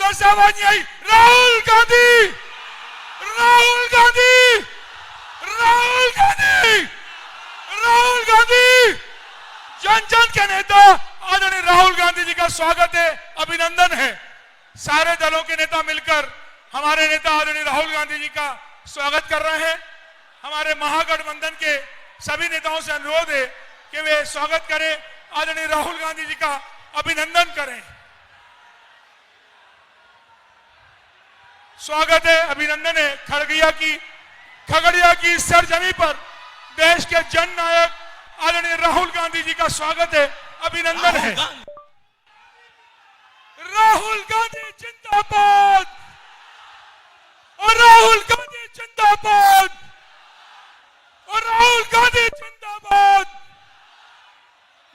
Rasavanyai, Rahul Gandhi, Rahul Gandhi, Rahul Gandhi, Rahul Gandhi, जन जन के नेता आदरणीय राहुल गांधी जी का स्वागत है, अभिनंदन है। सारे दलों के नेता मिलकर हमारे नेता आदरणीय राहुल गांधी जी का स्वागत कर रहे हैं। हमारे महागठबंधन के सभी नेताओं से अनुरोध है कि वे स्वागत करें, आदरणीय राहुल गांधी जी का अभिनंदन करें। स्वागत है, अभिनंदन है। खगड़िया की सरजमी पर देश के जन नायक आदरणीय राहुल गांधी जी का स्वागत है, अभिनंदन है। राहुल गांधी जिंदाबाद और राहुल गांधी जिंदाबाद और राहुल गांधी जिंदाबाद।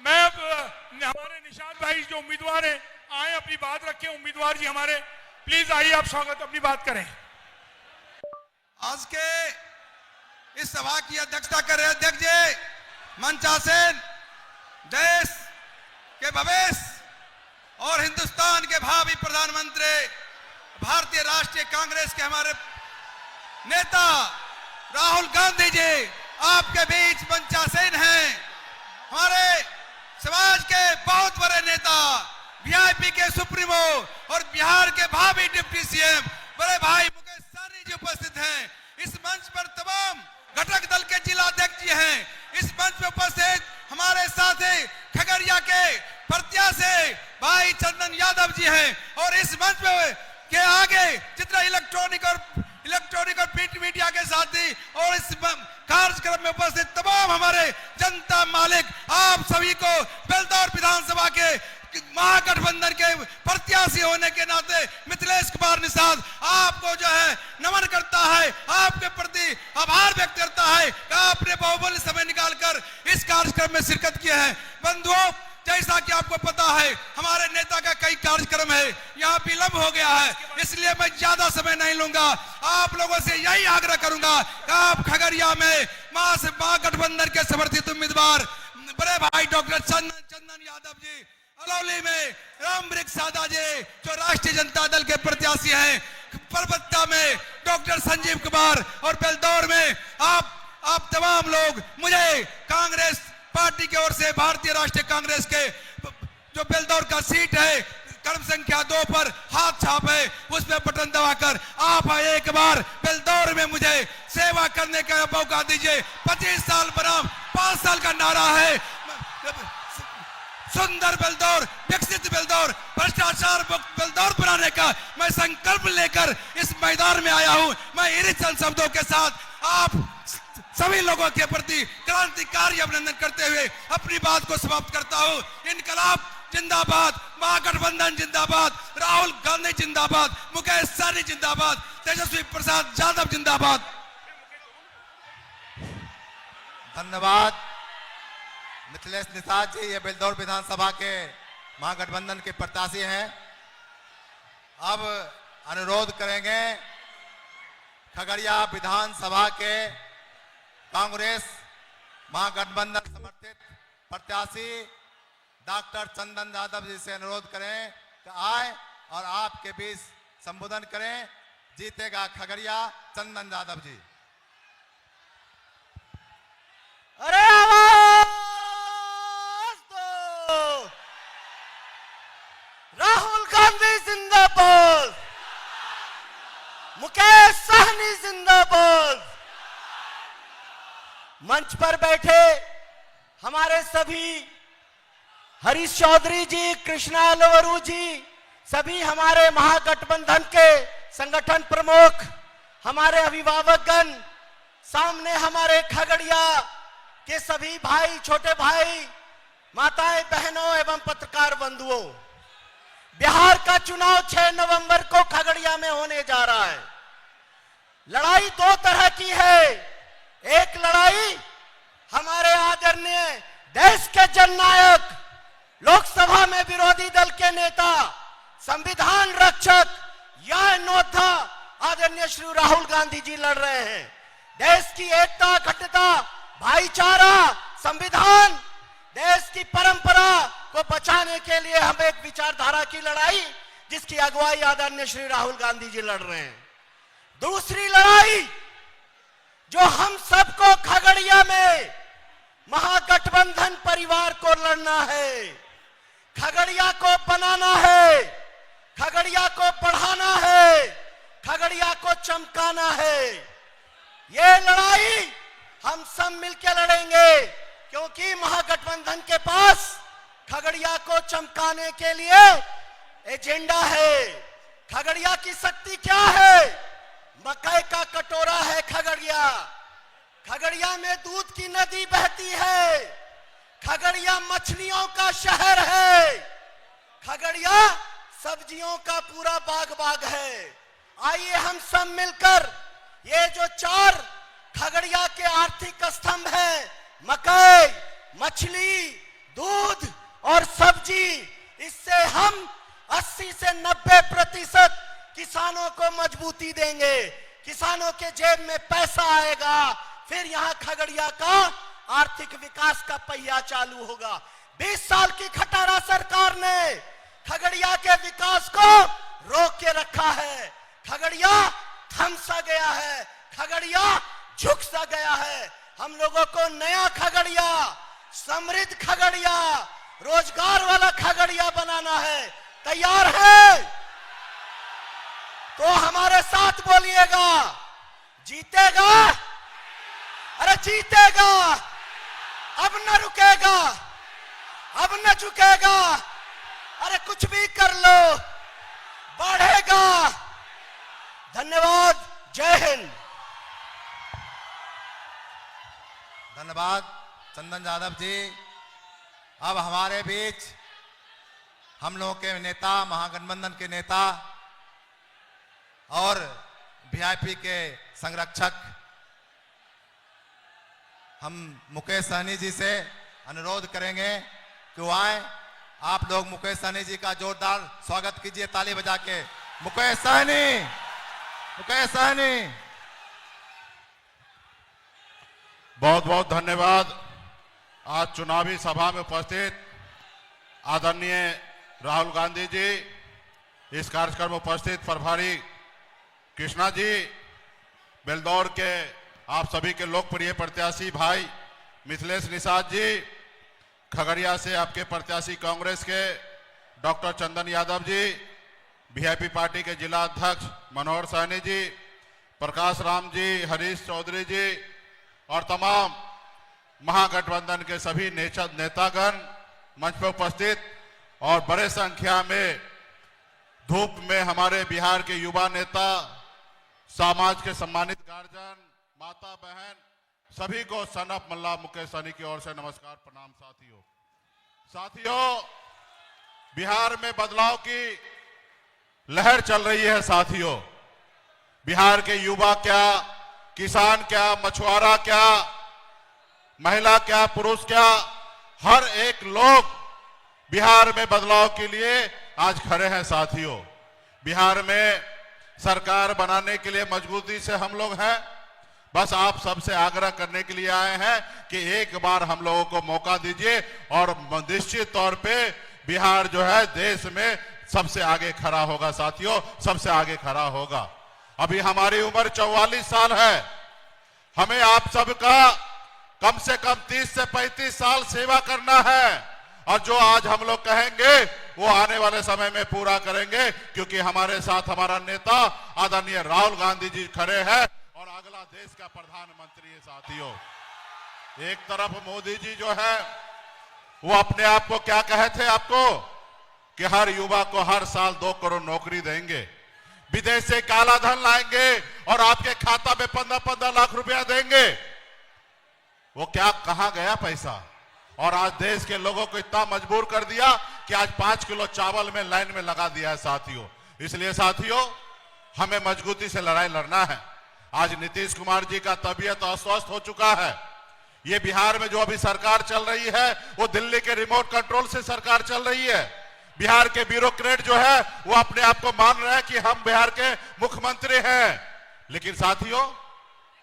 मैं हमारे निशाद भाई जो उम्मीदवार हैं आए, अपनी बात रखें। उम्मीदवार जी हमारे, प्लीज आइए, आप स्वागत अपनी बात करें। आज के इस सभा की अध्यक्षता कर रहे अध्यक्ष जी मंचासीन, देश के भविष्य और हिंदुस्तान के भावी प्रधानमंत्री, भारतीय राष्ट्रीय कांग्रेस के हमारे नेता राहुल गांधी जी आपके बीच मंचासीन हैं। हमारे समाज के बहुत बड़े नेता, वीआईपी के सुप्रीमो और बिहार के भावी डिप्टी सीएम बड़े भाई मुकेश सहनी जी उपस्थित हैं। इस मंच पर तमाम घटक दल के जिला अध्यक्ष जी हैं। इस मंच पर उपस्थित हमारे साथी खगड़िया के प्रत्याशी भाई चंदन यादव जी हैं। और इस मंच के आगे जितना इलेक्ट्रॉनिक और प्रिंट मीडिया के साथी और इस कार्यक्रम में उपस्थित तमाम हमारे जनता मालिक, आप सभी को बेलदौर विधानसभा के महागठबंधन के प्रत्याशी होने के नाते मिथिलेश कुमार निषाद आपको जो है नमन करता है, आपके प्रति आभार व्यक्त करता है कि आपने बहुमूल्य समय निकालकर इस कार्यक्रम में शिरकत किया है। बंधुओं, जैसा कि आपको पता है हमारे नेता का कई कार्यक्रम है, यहाँ विलंब हो गया है, इसलिए मैं ज्यादा समय नहीं लूंगा। आप लोगों से यही आग्रह करूंगा कि आप खगड़िया में महागठबंधन के समर्थित उम्मीदवार बड़े भाई डॉक्टर चंदन यादव जी, अलौली में रामवृक्ष सादा जी जो राष्ट्रीय जनता दल के प्रत्याशी हैं, परबत्ता में डॉक्टर संजीव कुमार और बेलदौर में आप तमाम लोग मुझे कांग्रेस पार्टी की ओर से भारतीय राष्ट्रीय कांग्रेस के जो बेलदौर का सीट है क्रम संख्या 2 पर हाथ छाप है, उसमें बटन दबाकर आप एक बार बेलदौर में मुझे सेवा करने का मौका दीजिए। 25 साल बनाम 5 साल का नारा है। सुंदर बेलदौर, विकसित बेलदौर, भ्रष्टाचार मुक्त बेलदौर बनाने का मैं संकल्प लेकर इस मैदान में आया हूं। मैं इन्हीं चंद शब्दों के साथ आप सभी लोगों के प्रति क्रांतिकारी अभिनंदन करते हुए अपनी बात को समाप्त करता हूं। इनकलाब जिंदाबाद, महागठबंधन जिंदाबाद, राहुल गांधी जिंदाबाद, मुकेश सहनी जिंदाबाद, तेजस्वी प्रसाद यादव जिंदाबाद। धन्यवाद मिथिलेश निषाद जी, ये बेलदौर विधानसभा के महागठबंधन के प्रत्याशी हैं। अब अनुरोध करेंगे खगड़िया विधानसभा के कांग्रेस महागठबंधन समर्थित प्रत्याशी डॉक्टर चंदन यादव जी से अनुरोध करें कि आए और आपके बीच संबोधन करें। जीतेगा खगड़िया, चंदन यादव जी। अरे आवाज दो, राहुल गांधी जिंदाबाद, मुकेश सहनी जिंदाबाद। मंच पर बैठे हमारे सभी हरीश चौधरी जी, कृष्णा लोवरू जी, सभी हमारे महागठबंधन के संगठन प्रमुख, हमारे अभिभावकगण, सामने हमारे खगड़िया के सभी भाई, छोटे भाई, माताएं, बहनों एवं पत्रकार बंधुओं, बिहार का चुनाव 6 नवंबर को खगड़िया में होने जा रहा है। लड़ाई 2 तरह की है। एक लड़ाई हमारे आदरणीय देश के जननायक, लोकसभा में विरोधी दल के नेता, संविधान रक्षक या योद्धा आदरणीय श्री राहुल गांधी जी लड़ रहे हैं। देश की एकता, अखंडता, भाईचारा, संविधान, देश की परंपरा को बचाने के लिए हम एक विचारधारा की लड़ाई जिसकी अगुवाई आदरणीय श्री राहुल गांधी जी लड़ रहे हैं। दूसरी लड़ाई जो हम सबको खगड़िया में महागठबंधन परिवार को लड़ना है, खगड़िया को बनाना है, खगड़िया को बढ़ाना है, खगड़िया को चमकाना है। ये लड़ाई हम सब मिलकर लड़ेंगे, क्योंकि महागठबंधन के पास खगड़िया को चमकाने के लिए एजेंडा है। खगड़िया की शक्ति क्या है? मकई का कटोरा है खगड़िया। खगड़िया में दूध की नदी बहती है। खगड़िया मछलियों का शहर है। खगड़िया सब्जियों का पूरा बाग है। आइए हम सब मिलकर ये जो 4 खगड़िया के आर्थिक स्तंभ हैं, मकई, मछली, दूध और सब्जी, इससे हम 80 से 90% किसानों को मजबूती देंगे। किसानों के जेब में पैसा आएगा, फिर यहाँ खगड़िया का आर्थिक विकास का पहिया चालू होगा। 20 साल की खटारा सरकार ने खगड़िया के विकास को रोक के रखा है। खगड़िया थम सा गया है, खगड़िया झुक सा गया है। हम लोगों को नया खगड़िया, समृद्ध खगड़िया, रोजगार वाला खगड़िया बनाना है। तैयार है तो हमारे साथ बोलिएगा, जीतेगा, अरे जीतेगा, अब न रुकेगा, अब न झुकेगा, अरे कुछ भी कर लो, बढ़ेगा। धन्यवाद, जय हिंद। धन्यवाद चंदन यादव जी। अब हमारे बीच हम लोगों के नेता, महागठबंधन के नेता और वीआईपी के संरक्षक, हम मुकेश सहनी जी से अनुरोध करेंगे कि वो आए। आप लोग मुकेश सहनी जी का जोरदार स्वागत कीजिए ताली बजा के। मुकेश सहनी, मुकेश सहनी। बहुत बहुत धन्यवाद। आज चुनावी सभा में उपस्थित आदरणीय राहुल गांधी जी, इस कार्यक्रम में उपस्थित प्रभारी कृष्णा जी, बेलदौर के आप सभी के लोकप्रिय प्रत्याशी भाई मिथिलेश निषाद जी, खगड़िया से आपके प्रत्याशी कांग्रेस के doctor Chandan Yadav ji, VIP party के जिला अध्यक्ष मनोहर सहनी जी, प्रकाश राम जी, हरीश चौधरी जी और तमाम महागठबंधन के सभी नेतागण मंच पर उपस्थित और बड़े संख्या में धूप में हमारे बिहार के युवा नेता, समाज के सम्मानित गार्जियन, माता बहन, सभी को सन ऑफ मल्ला मुकेश सहनी की ओर से नमस्कार, प्रणाम। साथियों, बिहार में बदलाव की लहर चल रही है। साथियों, बिहार के युवा क्या, किसान क्या, मछुआरा क्या, महिला क्या, पुरुष क्या, हर एक लोग बिहार में बदलाव के लिए आज खड़े हैं। साथियों, बिहार में सरकार बनाने के लिए मजबूती से हम लोग हैं। बस आप सबसे आग्रह करने के लिए आए हैं कि एक बार हम लोगों को मौका दीजिए और निश्चित तौर पे बिहार जो है देश में सबसे आगे खड़ा होगा। साथियों, सबसे आगे खड़ा होगा। अभी हमारी उम्र 44 साल है। हमें आप सबका कम से कम 30 से 35 साल सेवा करना है, और जो आज हम लोग कहेंगे वो आने वाले समय में पूरा करेंगे, क्योंकि हमारे साथ हमारा नेता आदरणीय राहुल गांधी जी खड़े हैं और अगला देश का प्रधानमंत्री है। साथियों, एक तरफ मोदी जी जो है वो अपने आप को क्या कहे थे आपको कि हर युवा को हर साल 2 करोड़ नौकरी देंगे, विदेश से काला धन लाएंगे और आपके खाता में 15-15 लाख रुपया देंगे। वो क्या कहां गया पैसा? और आज देश के लोगों को इतना मजबूर कर दिया कि आज 5 किलो चावल में लाइन में लगा दिया है। साथियों, इसलिए साथियों हमें मजबूती से लड़ाई लड़ना है। आज नीतीश कुमार जी का तबीयत अस्वस्थ हो चुका है। ये बिहार में जो अभी सरकार चल रही है वो दिल्ली के रिमोट कंट्रोल से सरकार चल रही है। बिहार के ब्यूरोक्रेट जो है वो अपने आप को मान रहे हैं कि हम बिहार के मुख्यमंत्री हैं। लेकिन साथियों,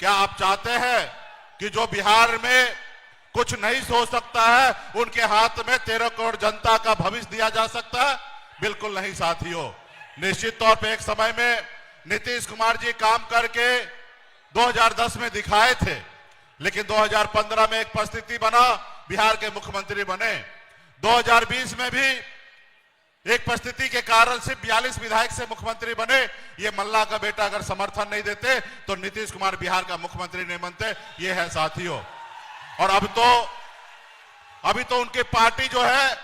क्या आप चाहते हैं कि जो बिहार में कुछ नहीं सोच सकता है उनके हाथ में 13 करोड़ जनता का भविष्य दिया जा सकता है? बिल्कुल नहीं। साथियों, निश्चित तौर पे एक समय में नीतीश कुमार जी काम करके 2010 में दिखाए थे, लेकिन 2015 में एक परिस्थिति बना, बिहार के मुख्यमंत्री बने। 2020 में भी एक परिस्थिति के कारण सिर्फ 42 विधायक से मुख्यमंत्री बने। ये मल्ला का बेटा अगर समर्थन नहीं देते तो नीतीश कुमार बिहार का मुख्यमंत्री नहीं बनते। ये है साथियों। और अभी तो उनकी पार्टी जो है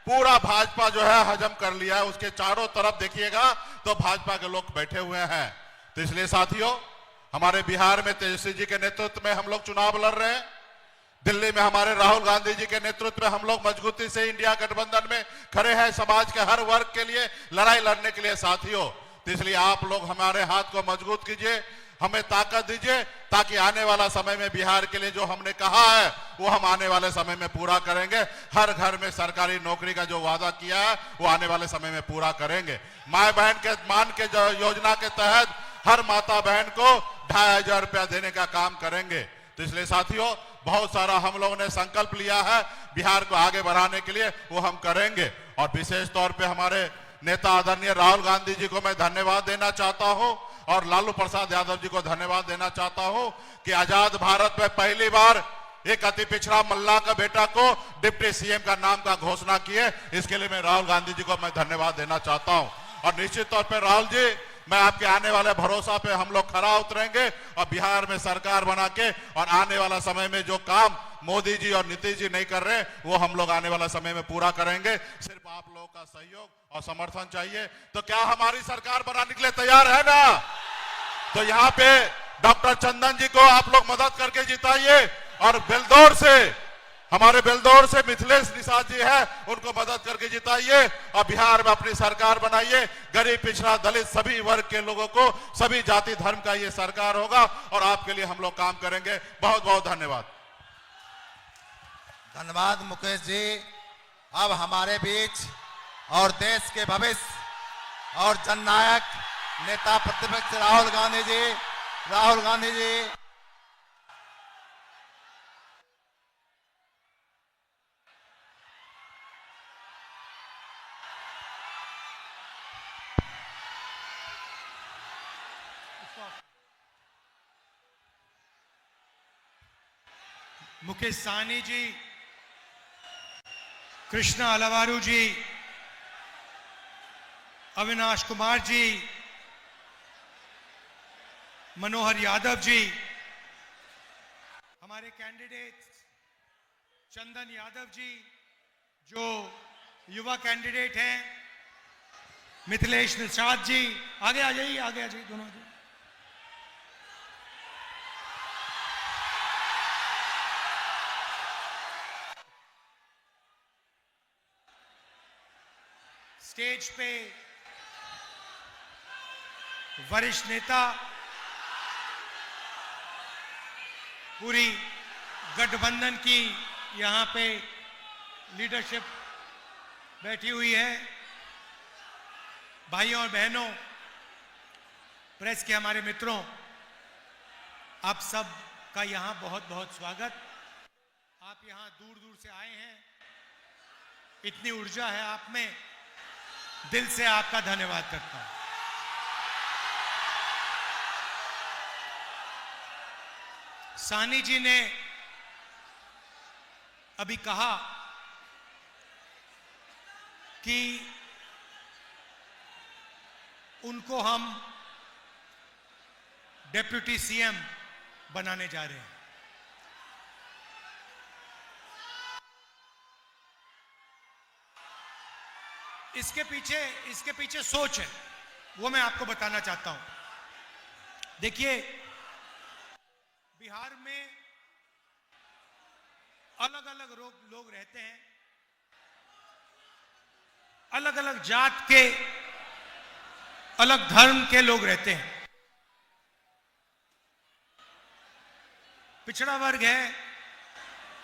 पूरा भाजपा जो है हजम कर लिया है। उसके चारों तरफ देखिएगा तो भाजपा के लोग बैठे हुए हैं। तो इसलिए साथियों, हमारे बिहार में तेजस्वी जी के नेतृत्व में हम लोग चुनाव लड़ रहे हैं। दिल्ली में हमारे राहुल गांधी जी के नेतृत्व में हम लोग मजबूती से इंडिया गठबंधन में खड़े हैं, समाज के हर वर्ग के लिए लड़ाई लड़ने के लिए साथियों। तो इसलिए आप लोग हमारे हाथ को मजबूत कीजिए, हमें ताकत दीजिए, ताकि आने वाला समय में बिहार के लिए जो हमने कहा है वो हम आने वाले समय में पूरा करेंगे। हर घर में सरकारी नौकरी का जो वादा किया है वो आने वाले समय में पूरा करेंगे। माए बहन के मान के योजना के तहत हर माता बहन को 2500 रुपया देने का काम करेंगे। तो इसलिए साथियों, बहुत सारा हम लोगों ने संकल्प लिया है बिहार को आगे बढ़ाने के लिए, वो हम करेंगे। और विशेष तौर पे हमारे नेता आदरणीय राहुल गांधी जी को मैं धन्यवाद देना चाहता हूं और लालू प्रसाद यादव जी को धन्यवाद देना चाहता हूं कि आजाद भारत में पहली बार एक अति पिछड़ा मल्ला का बेटा को डिप्टी सीएम का नाम का घोषणा किए। इसके लिए मैं राहुल गांधी जी को मैं धन्यवाद देना चाहता हूं। और निश्चित तौर पर राहुल जी, मैं आपके आने वाले भरोसा पे हम लोग खरा उतरेंगे और बिहार में सरकार बना के, और आने वाला समय में जो काम मोदी जी और नीतीश जी नहीं कर रहे वो हम लोग आने वाला समय में पूरा करेंगे। सिर्फ आप लोगों का सहयोग और समर्थन चाहिए। तो क्या हमारी सरकार बनाने के लिए तैयार है ना? तो यहाँ पे डॉक्टर चंदन जी को आप लोग मदद करके जिताइए। और बेलदौर से हमारे बेलदौर से मिथिलेश निषाद जी है, उनको मदद करके जिताइए और बिहार में अपनी सरकार बनाइए। गरीब, पिछड़ा, दलित सभी वर्ग के लोगों को, सभी जाति धर्म का ये सरकार होगा और आपके लिए हम लोग काम करेंगे। बहुत बहुत धन्यवाद। धन्यवाद मुकेश जी। अब हमारे बीच और देश के भविष्य और जननायक नेता प्रतिपक्ष राहुल गांधी जी मुकेश साहनी जी, कृष्णा अलवारू जी, अविनाश कुमार जी, मनोहर यादव जी, हमारे कैंडिडेट चंदन यादव जी जो युवा कैंडिडेट हैं, मिथिलेश निषाद जी, आगे आ जाइए दोनों जी। स्टेज पे वरिष्ठ नेता, पूरी गठबंधन की यहां पे लीडरशिप बैठी हुई है। भाइयों और बहनों, प्रेस के हमारे मित्रों, आप सब का यहां बहुत बहुत स्वागत। आप यहां दूर दूर से आए हैं, इतनी ऊर्जा है आप में, दिल से आपका धन्यवाद करता हूं। साहनी जी ने अभी कहा कि उनको हम डिप्टी सीएम बनाने जा रहे हैं। इसके पीछे सोच है, वो मैं आपको बताना चाहता हूं। देखिए, बिहार में अलग अलग लोग रहते हैं, अलग अलग जात के, अलग धर्म के लोग रहते हैं। पिछड़ा वर्ग है,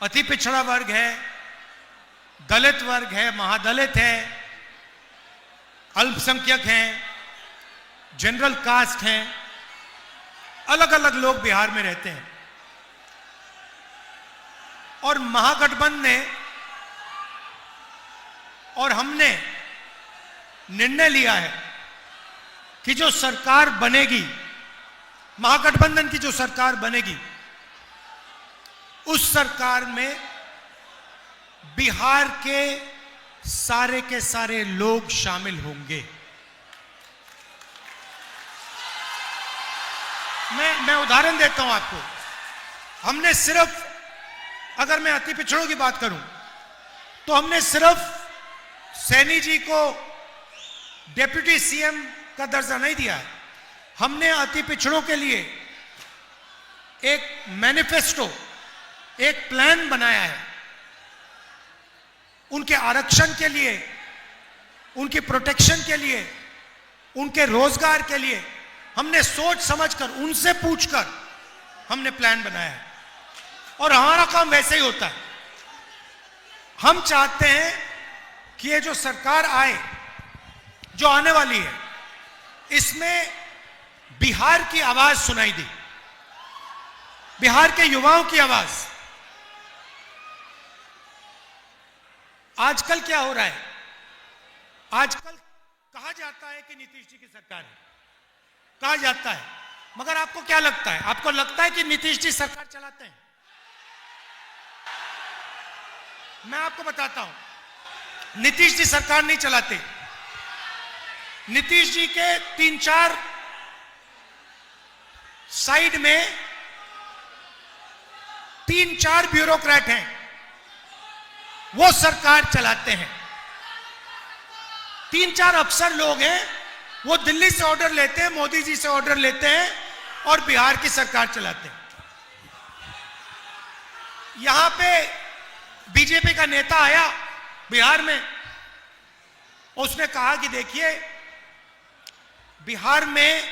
अति पिछड़ा वर्ग है, दलित वर्ग है, महादलित है, अल्पसंख्यक हैं, जनरल कास्ट हैं, अलग अलग लोग बिहार में रहते हैं। और महागठबंधन ने और हमने निर्णय लिया है कि जो सरकार बनेगी, महागठबंधन की जो सरकार बनेगी, उस सरकार में बिहार के सारे लोग शामिल होंगे। मैं उदाहरण देता हूं आपको। हमने सिर्फ, अगर मैं अति पिछड़ों की बात करूं, तो हमने सिर्फ सैनी जी को डिप्टी सीएम का दर्जा नहीं दिया है। हमने अति पिछड़ों के लिए एक मैनिफेस्टो, एक प्लान बनाया है। उनके आरक्षण के लिए, उनकी प्रोटेक्शन के लिए, उनके रोजगार के लिए हमने सोच समझकर, उनसे पूछकर हमने प्लान बनाया है। और हमारा काम वैसे ही होता है। हम चाहते हैं कि ये जो सरकार आए, जो आने वाली है, इसमें बिहार की आवाज सुनाई दी, बिहार के युवाओं की आवाज। आजकल क्या हो रहा है? आजकल कहा जाता है कि नीतीश जी की सरकार है, कहा जाता है, मगर आपको क्या लगता है? आपको लगता है कि नीतीश जी सरकार चलाते हैं? मैं आपको बताता हूं, नीतीश जी सरकार नहीं चलाते। नीतीश जी के 3-4 साइड में 3-4 ब्यूरोक्रेट हैं, वो सरकार चलाते हैं। 3-4 अफसर लोग हैं, वो दिल्ली से ऑर्डर लेते हैं, मोदी जी से ऑर्डर लेते हैं और बिहार की सरकार चलाते हैं। यहां पे बीजेपी का नेता आया बिहार में, उसने कहा कि देखिए, बिहार में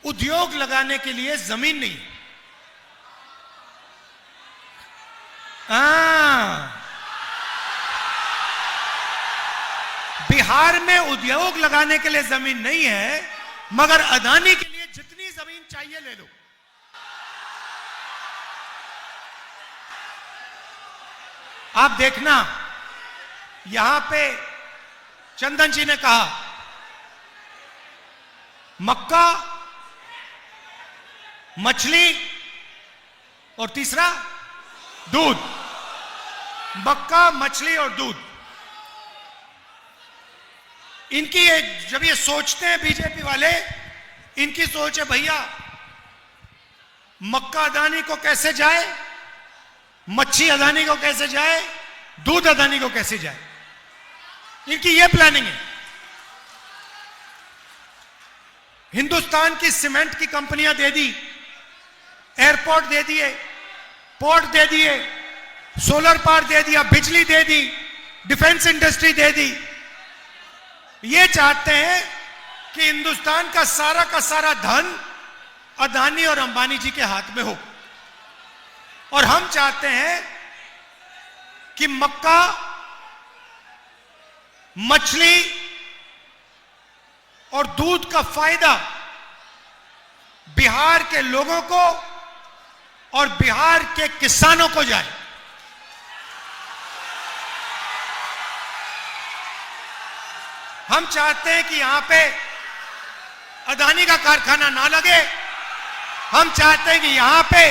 उद्योग लगाने के लिए जमीन नहीं। बिहार में उद्योग लगाने के लिए जमीन नहीं है, मगर अदानी के लिए जितनी जमीन चाहिए ले लो। आप देखना, यहां पे चंदन जी ने कहा मक्का, मछली और तीसरा दूध। मक्का, मछली और दूध। इनकी जब ये सोचते हैं बीजेपी वाले, इनकी सोच है भैया मक्का अदानी को कैसे जाए, मच्छी अदानी को कैसे जाए, दूध अदानी को कैसे जाए। इनकी ये प्लानिंग है। हिंदुस्तान की सीमेंट की कंपनियां दे दी, एयरपोर्ट दे दिए, पोर्ट दे दिए, सोलर पावर दे दिया, बिजली दे दी, डिफेंस इंडस्ट्री दे दी। ये चाहते हैं कि हिंदुस्तान का सारा धन अदानी और अंबानी जी के हाथ में हो। और हम चाहते हैं कि मक्का, मछली और दूध का फायदा बिहार के लोगों को और बिहार के किसानों को जाए। हम चाहते हैं कि यहां पे अदानी का कारखाना ना लगे। हम चाहते हैं कि यहां पे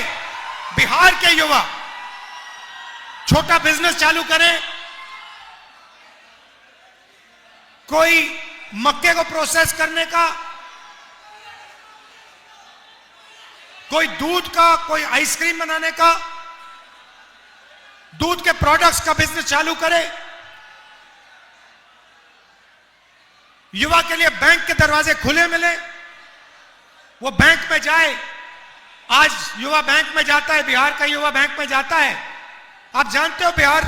बिहार के युवा छोटा बिजनेस चालू करें। कोई मक्के को प्रोसेस करने का, कोई दूध का, कोई आइसक्रीम बनाने का, दूध के प्रोडक्ट्स का बिजनेस चालू करे। युवा के लिए बैंक के दरवाजे खुले मिले, वो बैंक में जाए। आज युवा बैंक में जाता है, बिहार का युवा बैंक में जाता है। आप जानते हो बिहार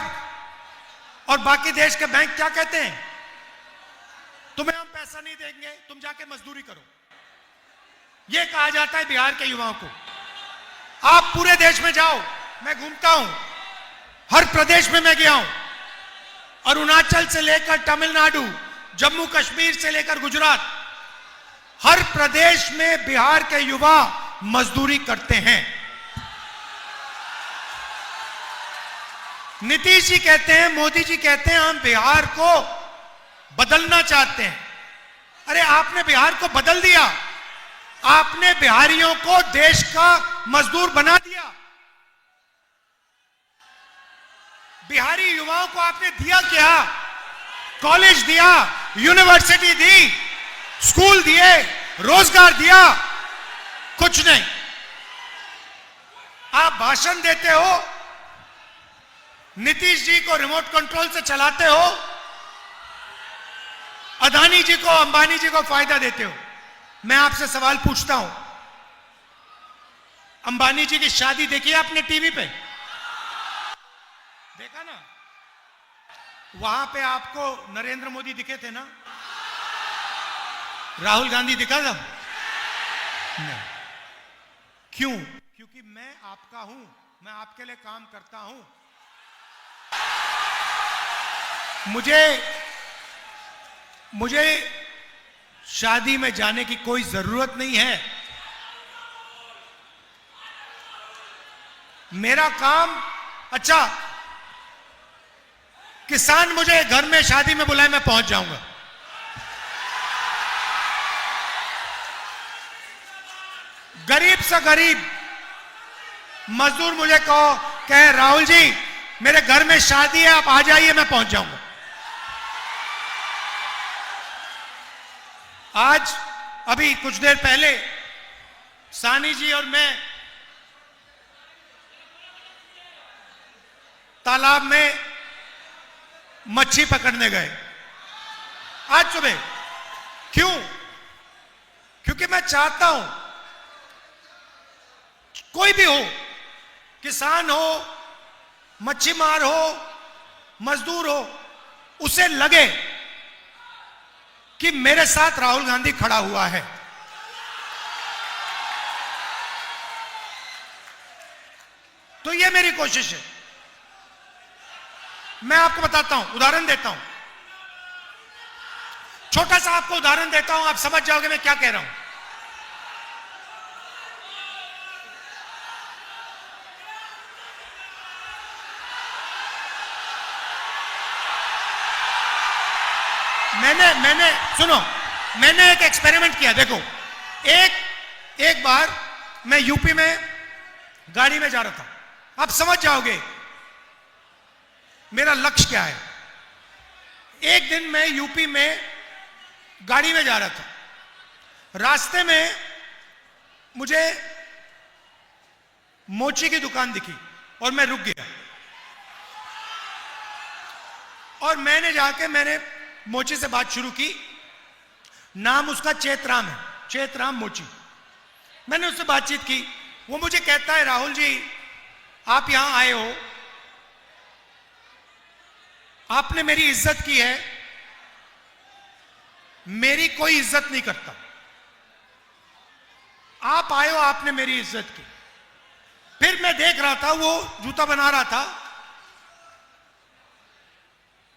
और बाकी देश के बैंक क्या कहते हैं? तुम्हें हम पैसा नहीं देंगे, तुम जाके मजदूरी करो। यह कहा जाता है बिहार के युवाओं को। आप पूरे देश में जाओ, मैं घूमता हूं, हर प्रदेश में मैं गया हूं, अरुणाचल से लेकर तमिलनाडु, जम्मू कश्मीर से लेकर गुजरात, हर प्रदेश में बिहार के युवा मजदूरी करते हैं। नीतीश जी कहते हैं, मोदी जी कहते हैं, हम बिहार को बदलना चाहते हैं, अरे आपने बिहार को बदल दिया, आपने बिहारियों को देश का मजदूर बना दिया। बिहारी युवाओं को आपने दिया क्या? कॉलेज दिया, यूनिवर्सिटी दी, स्कूल दिए, रोजगार दिया? कुछ नहीं। आप भाषण देते हो, नीतीश जी को रिमोट कंट्रोल से चलाते हो, अदानी जी को, अंबानी जी को फायदा देते हो। मैं आपसे सवाल पूछता हूं, अंबानी जी की शादी देखी आपने टीवी पे? देखा ना? वहां पे आपको नरेंद्र मोदी दिखे थे ना? राहुल गांधी दिखा था? नहीं। क्यों? क्योंकि मैं आपका हूं, मैं आपके लिए काम करता हूं। मुझे शादी में जाने की कोई जरूरत नहीं है। मेरा काम, अच्छा किसान मुझे घर में शादी में बुलाए, मैं पहुंच जाऊंगा। गरीब से गरीब मजदूर मुझे कहे राहुल जी मेरे घर में शादी है, आप आ जाइए, मैं पहुंच जाऊंगा। आज अभी कुछ देर पहले सानी जी और मैं तालाब में मच्छी पकड़ने गए आज सुबह। क्यों? क्योंकि मैं चाहता हूं कोई भी हो, किसान हो, मच्छी मार हो, मजदूर हो, उसे लगे कि मेरे साथ राहुल गांधी खड़ा हुआ है। तो यह मेरी कोशिश है। मैं आपको बताता हूं, उदाहरण देता हूं, छोटा सा आपको उदाहरण देता हूं, आप समझ जाओगे मैं क्या कह रहा हूं। मैंने सुनो, मैंने एक एक्सपेरिमेंट किया। देखो, एक बार मैं यूपी में गाड़ी में जा रहा था, आप समझ जाओगे मेरा लक्ष्य क्या है। एक दिन मैं यूपी में गाड़ी में जा रहा था, रास्ते में मुझे मोची की दुकान दिखी और मैं रुक गया और मैंने मोची से बात शुरू की। नाम उसका चेतराम है, चेतराम मोची। मैंने उससे बातचीत की। वो मुझे कहता है राहुल जी आप यहां आए हो, आपने मेरी इज्जत की है, मेरी कोई इज्जत नहीं करता। आप आए हो, आपने मेरी इज्जत की। फिर मैं देख रहा था वो जूता बना रहा था,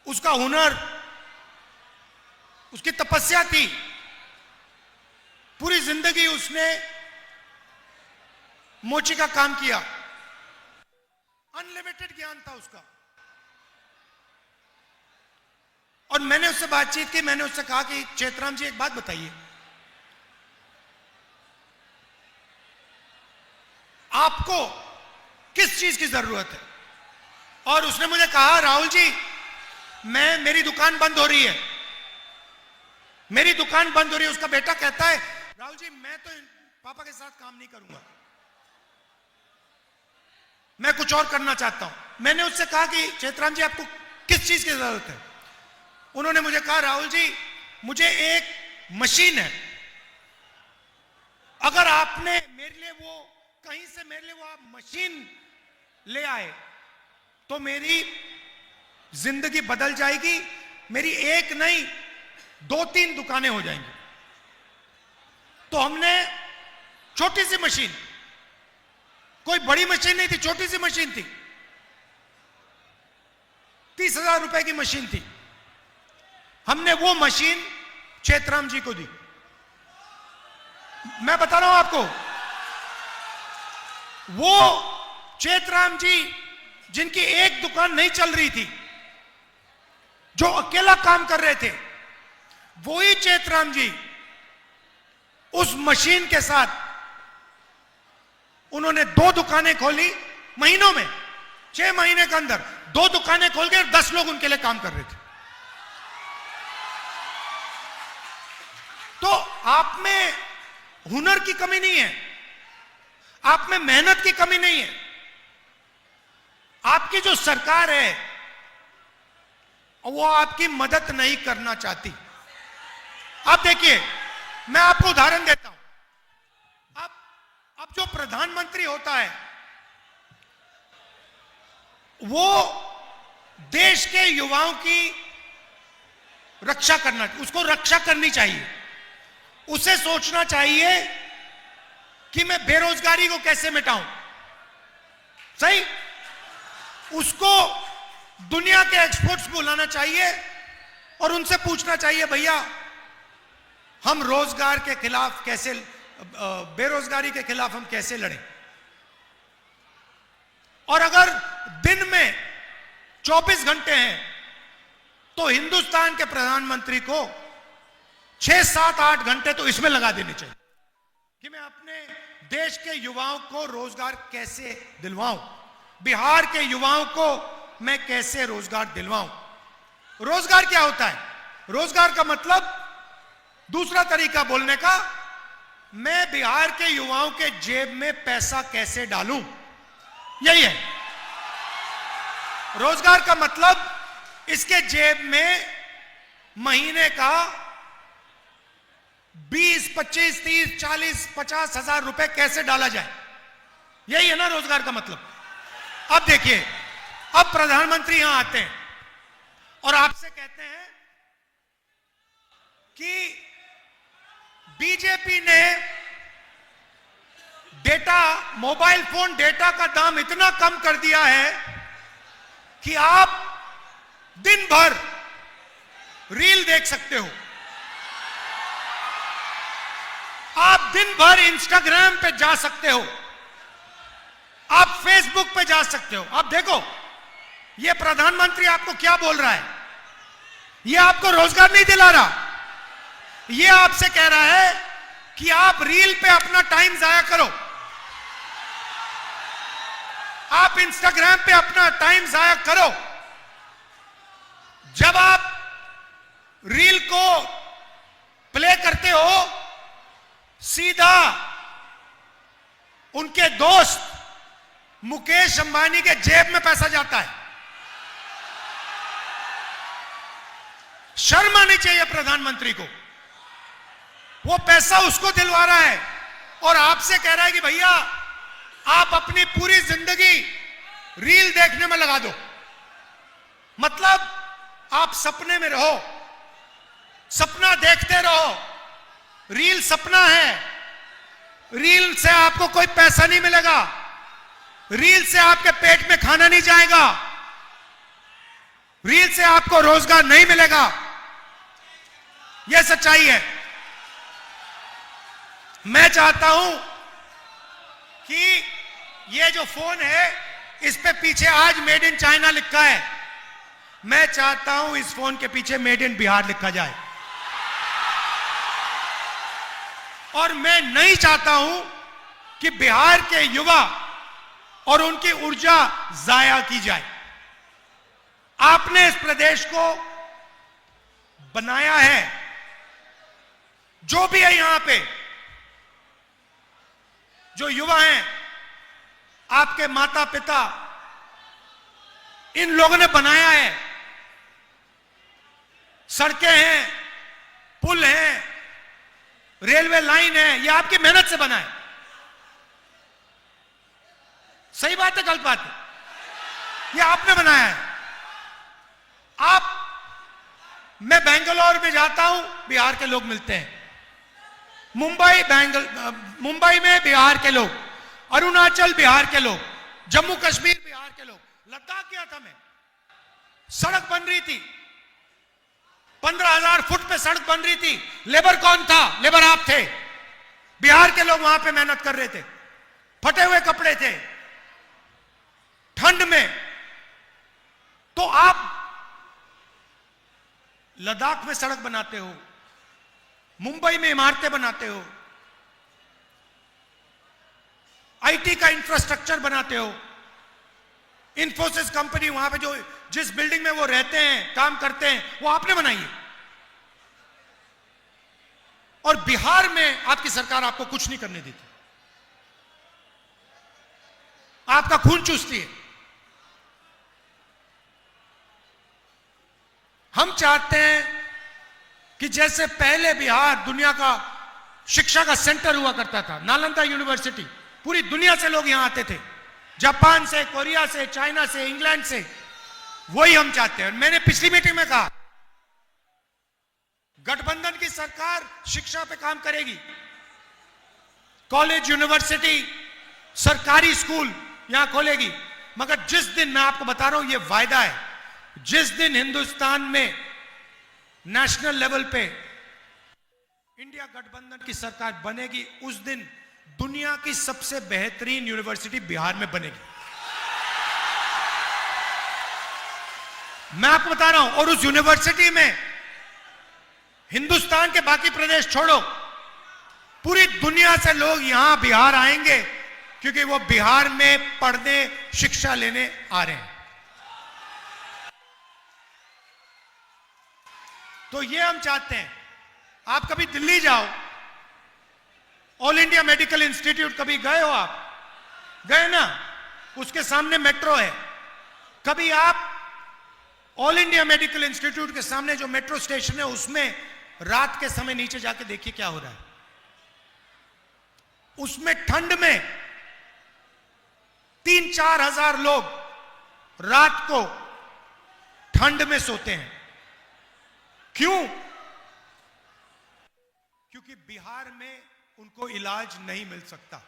उसका हुनर, उसकी तपस्या थी, पूरी जिंदगी उसने मोची का काम किया, अनलिमिटेड ज्ञान था उसका। और मैंने उससे बातचीत की, मैंने उससे कहा कि चेतराम जी एक बात बताइए, आपको किस चीज की जरूरत है? और उसने मुझे कहा राहुल जी मेरी दुकान बंद हो रही है, मेरी दुकान बंद हो रही है। उसका बेटा कहता है राहुल जी मैं तो पापा के साथ काम नहीं करूंगा, मैं कुछ और करना चाहता हूं। मैंने उससे कहा कि चेतराम जी आपको किस चीज की जरूरत है? उन्होंने मुझे कहा राहुल जी मुझे एक मशीन है, अगर आपने मेरे लिए वो कहीं से मेरे लिए वो आप मशीन ले आए तो मेरी जिंदगी बदल जाएगी, मेरी एक नहीं 2-3 दुकानें हो जाएंगी। तो हमने छोटी सी मशीन, कोई बड़ी मशीन नहीं थी, छोटी सी मशीन थी, 30,000 रुपए की मशीन थी। हमने वो मशीन चेतराम जी को दी। मैं बता रहा हूं आपको, वो चेतराम जी जिनकी एक दुकान नहीं चल रही थी, जो अकेला काम कर रहे थे, वही चेतराम जी उस मशीन के साथ उन्होंने 2 दुकानें खोली महीनों में, 6 महीने के अंदर 2 दुकानें खोल के 10 लोग उनके लिए काम कर रहे थे। तो आप में हुनर की कमी नहीं है, आप में मेहनत की कमी नहीं है। आपकी जो सरकार है वो आपकी मदद नहीं करना चाहती। आप देखिए, मैं आपको उदाहरण देता हूं। अब जो प्रधानमंत्री होता है वो देश के युवाओं की रक्षा करना, उसको रक्षा करनी चाहिए। उसे सोचना चाहिए कि मैं बेरोजगारी को कैसे मिटाऊं। सही, उसको दुनिया के एक्सपर्ट्स बुलाना चाहिए और उनसे पूछना चाहिए, भैया हम रोजगार के खिलाफ कैसे, बेरोजगारी के खिलाफ हम कैसे लड़ें। और अगर दिन में 24 घंटे हैं तो हिंदुस्तान के प्रधानमंत्री को 6, 7, 8 घंटे तो इसमें लगा देने चाहिए कि मैं अपने देश के युवाओं को रोजगार कैसे दिलवाऊं, बिहार के युवाओं को मैं कैसे रोजगार दिलवाऊं। रोजगार क्या होता है? रोजगार का मतलब, दूसरा तरीका बोलने का, मैं बिहार के युवाओं के जेब में पैसा कैसे डालूं, यही है रोजगार का मतलब। इसके जेब में महीने का 20, 25, 30, 40, 50 हजार रुपए कैसे डाला जाए, यही है ना रोजगार का मतलब। अब देखिए, अब प्रधानमंत्री यहां आते हैं और आपसे कहते हैं कि बीजेपी ने डेटा, मोबाइल फोन डेटा का दाम इतना कम कर दिया है कि आप दिन भर रील देख सकते हो, आप दिन भर इंस्टाग्राम पे जा सकते हो, आप फेसबुक पे जा सकते हो। आप देखो, ये प्रधानमंत्री आपको क्या बोल रहा है, ये आपको रोजगार नहीं दिला रहा, ये आपसे कह रहा है कि आप रील पे अपना टाइम जाया करो, आप इंस्टाग्राम पे अपना टाइम जाया करो। जब आप रील को प्ले करते हो, सीधा उनके दोस्त मुकेश अंबानी के जेब में पैसा जाता है। शर्म आनी चाहिए प्रधानमंत्री को, वो पैसा उसको दिलवा रहा है और आपसे कह रहा है कि भैया आप अपनी पूरी जिंदगी रील देखने में लगा दो। मतलब आप सपने में रहो, सपना देखते रहो, रील सपना है, रील से आपको कोई पैसा नहीं मिलेगा, रील से आपके पेट में खाना नहीं जाएगा, रील से आपको रोजगार नहीं मिलेगा, यह सच्चाई है। मैं चाहता हूं कि ये जो फोन है इस पे पीछे आज मेड इन चाइना लिखा है, मैं चाहता हूं इस फोन के पीछे मेड इन बिहार लिखा जाए। और मैं नहीं चाहता हूं कि बिहार के युवा और उनकी ऊर्जा जाया की जाए। आपने इस प्रदेश को बनाया है, जो भी है यहां पे, जो युवा हैं, आपके माता पिता, इन लोगों ने बनाया है। सड़कें हैं, पुल हैं, रेलवे लाइन है, यह आपकी मेहनत से बना है। सही बात है, गलत बात है? यह आपने बनाया है। मैं बेंगलोर में जाता हूं, बिहार के लोग मिलते हैं, मुंबई में बिहार के लोग, अरुणाचल बिहार के लोग, जम्मू कश्मीर बिहार के लोग, लद्दाख गया था मैं, सड़क बन रही थी, 15,000 फुट पे सड़क बन रही थी। लेबर कौन था? लेबर आप थे। बिहार के लोग वहां पे मेहनत कर रहे थे, फटे हुए कपड़े थे, ठंड में। तो आप लद्दाख में सड़क बनाते हो, मुंबई में इमारतें बनाते हो, आईटी का इंफ्रास्ट्रक्चर बनाते हो। इंफोसिस कंपनी वहां पे जो जिस बिल्डिंग में वो रहते हैं, काम करते हैं, वो आपने बनाई है। और बिहार में आपकी सरकार आपको कुछ नहीं करने देती, आपका खून चूसती है। हम चाहते हैं कि जैसे पहले बिहार दुनिया का शिक्षा का सेंटर हुआ करता था, नालंदा यूनिवर्सिटी, पूरी दुनिया से लोग यहां आते थे, जापान से, कोरिया से, चाइना से, इंग्लैंड से, वही हम चाहते हैं। मैंने पिछली मीटिंग में कहा गठबंधन की सरकार शिक्षा पे काम करेगी, कॉलेज, यूनिवर्सिटी, सरकारी स्कूल यहां खोलेगी। मगर जिस दिन, मैं आपको बता रहा हूं, यह वायदा है, जिस दिन हिंदुस्तान में नेशनल लेवल पे इंडिया गठबंधन की सरकार बनेगी, उस दिन दुनिया की सबसे बेहतरीन यूनिवर्सिटी बिहार में बनेगी। मैं आपको बता रहा हूं। और उस यूनिवर्सिटी में हिंदुस्तान के बाकी प्रदेश छोड़ो, पूरी दुनिया से लोग यहां बिहार आएंगे, क्योंकि वो बिहार में पढ़ने, शिक्षा लेने आ रहे हैं। तो ये हम चाहते हैं। आप कभी दिल्ली जाओ, ऑल इंडिया मेडिकल इंस्टीट्यूट कभी गए हो? आप गए ना? उसके सामने मेट्रो है। कभी आप ऑल इंडिया मेडिकल इंस्टीट्यूट के सामने जो मेट्रो स्टेशन है, उसमें रात के समय नीचे जाके देखिए क्या हो रहा है। उसमें ठंड में 3-4 हजार लोग रात को ठंड में सोते हैं। क्यों? क्योंकि बिहार में उनको इलाज नहीं मिल सकता।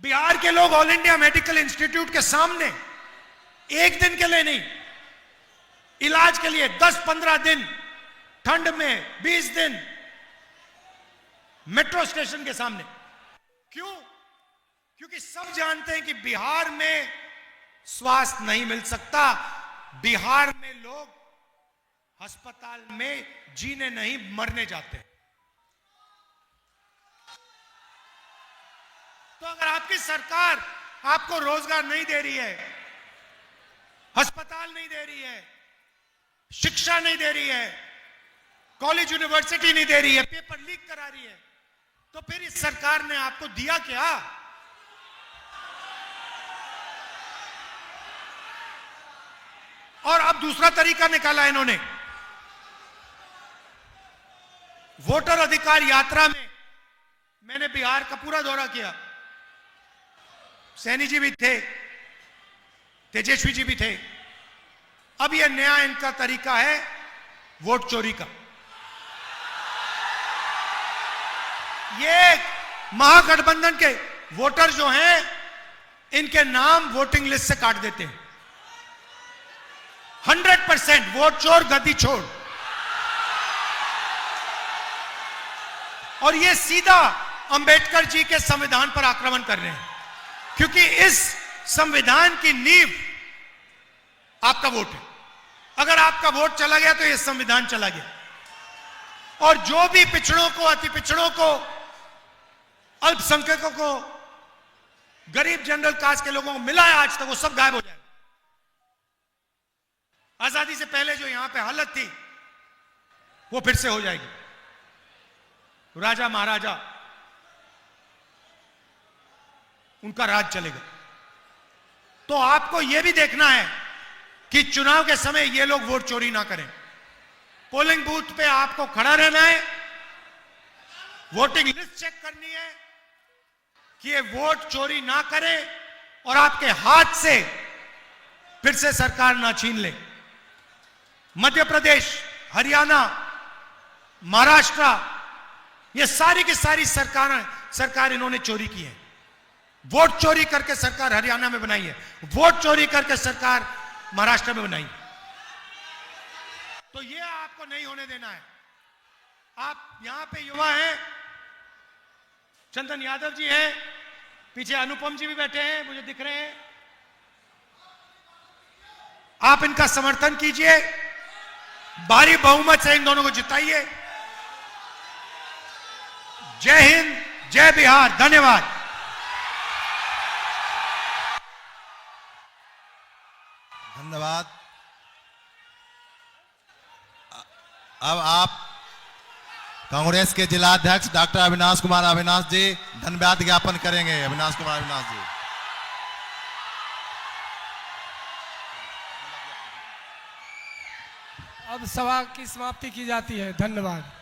बिहार के लोग ऑल इंडिया मेडिकल इंस्टीट्यूट के सामने एक दिन के लिए नहीं, इलाज के लिए 10-15 दिन, ठंड में 20 दिन मेट्रो स्टेशन के सामने। क्यों? क्योंकि सब जानते हैं कि बिहार में स्वास्थ्य नहीं मिल सकता। बिहार में लोग अस्पताल में जीने नहीं, मरने जाते हैं। तो अगर आपकी सरकार आपको रोजगार नहीं दे रही है, अस्पताल नहीं दे रही है, शिक्षा नहीं दे रही है, कॉलेज यूनिवर्सिटी नहीं दे रही है, पेपर लीक करा रही है, तो फिर इस सरकार ने आपको दिया क्या? और अब दूसरा तरीका निकाला इन्होंने। वोटर अधिकार यात्रा में मैंने बिहार का पूरा दौरा किया। सैनी जी भी थे, तेजस्वी जी भी थे। अब यह नया इनका तरीका है वोट चोरी का। ये महागठबंधन के वोटर जो हैं, इनके नाम वोटिंग लिस्ट से काट देते हैं। 100% वोट चोर गद्दी छोड़। और ये सीधा अंबेडकर जी के संविधान पर आक्रमण कर रहे हैं, क्योंकि इस संविधान की नींव आपका वोट है। अगर आपका वोट चला गया तो ये संविधान चला गया। और जो भी पिछड़ों को, अति पिछड़ों को, अल्पसंख्यकों को, गरीब जनरल कास्ट के लोगों को मिला है आज तक, वो सब गायब हो जाएगा। आजादी से पहले जो यहां पे हालत थी, वो फिर से हो जाएगी। राजा महाराजा, उनका राज चलेगा। तो आपको यह भी देखना है कि चुनाव के समय ये लोग वोट चोरी ना करें। पोलिंग बूथ पे आपको खड़ा रहना है, वोटिंग लिस्ट चेक करनी है कि ये वोट चोरी ना करे और आपके हाथ से फिर से सरकार ना छीन ले। मध्य प्रदेश, हरियाणा, महाराष्ट्र, ये सारी की सारी सरकार इन्होंने चोरी की है। वोट चोरी करके सरकार हरियाणा में बनाई है, वोट चोरी करके सरकार महाराष्ट्र में बनाई। तो ये आपको नहीं होने देना है। आप यहां पे युवा हैं, चंदन यादव जी हैं, पीछे अनुपम जी भी बैठे हैं, मुझे दिख रहे हैं। आप इनका समर्थन कीजिए, भारी बहुमत से इन दोनों को जिताइए। जय हिंद, जय बिहार। धन्यवाद। धन्यवाद। अब आप कांग्रेस के जिलाध्यक्ष डॉक्टर अविनाश कुमार अविनाश जी धन्यवाद ज्ञापन करेंगे। अविनाश कुमार अविनाश जी। अब सभा की समाप्ति की जाती है। धन्यवाद।